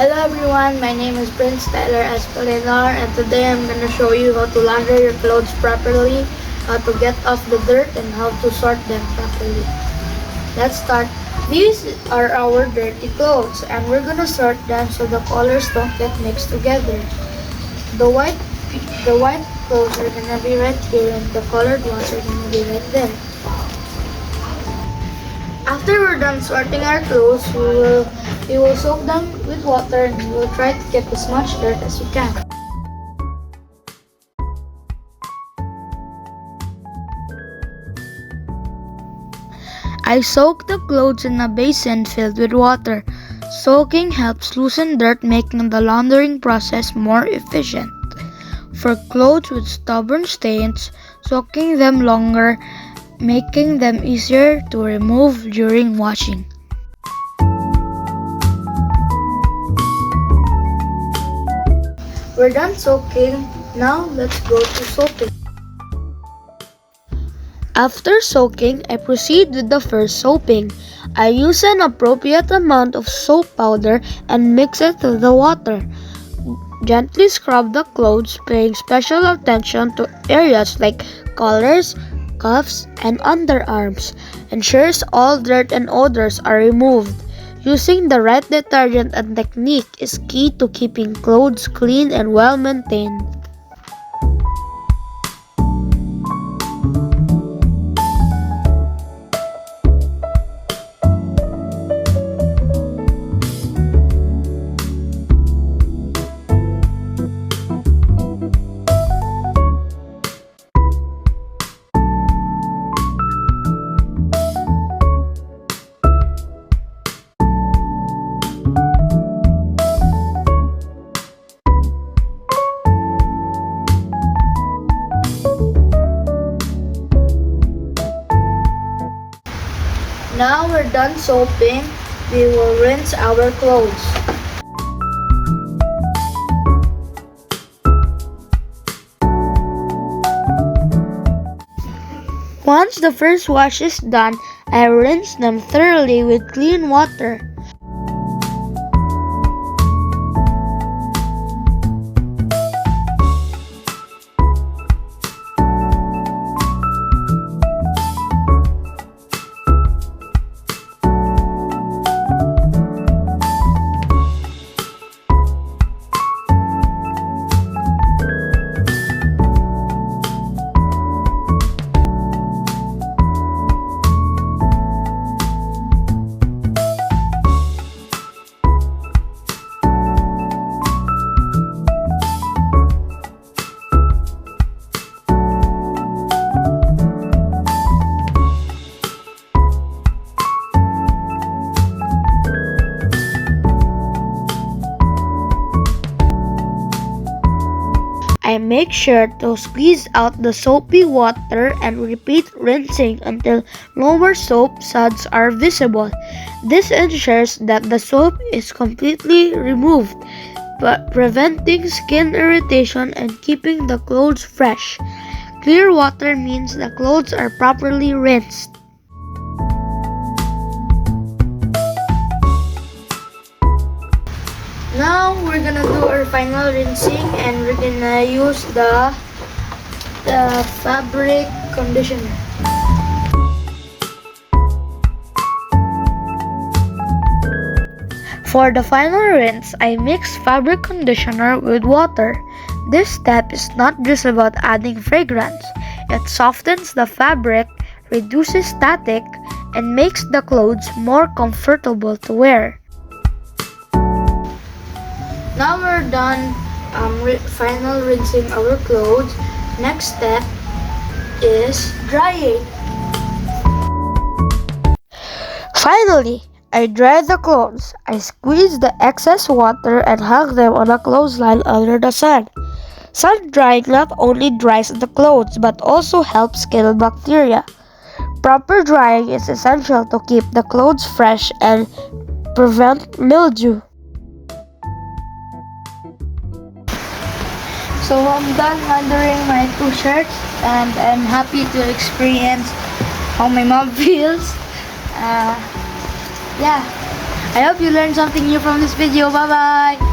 Hello everyone, my name is Prince Tyler Espalinar and today I'm going to show you how to launder your clothes properly, how to get off the dirt and how to sort them properly. Let's start. These are our dirty clothes and we're going to sort them so the colors don't get mixed together. The white the white clothes are going to be right here and the colored ones are going to be right there. After we're done sorting our clothes, we will soak them with water and we will try to get as much dirt as we can. I soak the clothes in a basin filled with water. Soaking helps loosen dirt, making the laundering process more efficient. For clothes with stubborn stains, soaking them longer, making them easier to remove during washing. We're done soaking. Now let's go to soaping. After soaking, I proceed with the first soaping. I use an appropriate amount of soap powder and mix it with the water. Gently scrub the clothes, paying special attention to areas like collars, cuffs, and underarms. Ensures all dirt and odors are removed. Using the right detergent and technique is key to keeping clothes clean and well maintained. Now we're done soaping, we will rinse our clothes. Once the first wash is done, I rinse them thoroughly with clean water. I make sure to squeeze out the soapy water and repeat rinsing until no more soap suds are visible. This ensures that the soap is completely removed, but preventing skin irritation and keeping the clothes fresh. Clear water means the clothes are properly rinsed. Now we're gonna do our final rinsing and we're gonna use the fabric conditioner. For the final rinse, I mix fabric conditioner with water. This step is not just about adding fragrance. It softens the fabric, reduces static, and makes the clothes more comfortable to wear. Now we're done final rinsing our clothes. Next step is drying. Finally, I dry the clothes. I squeeze the excess water and hang them on a clothesline under the sun. Sun drying not only dries the clothes but also helps kill bacteria. Proper drying is essential to keep the clothes fresh and prevent mildew. So I'm done laundering my two shirts and I'm happy to experience how my mom feels. Yeah, I hope you learned something new from this video. Bye-bye!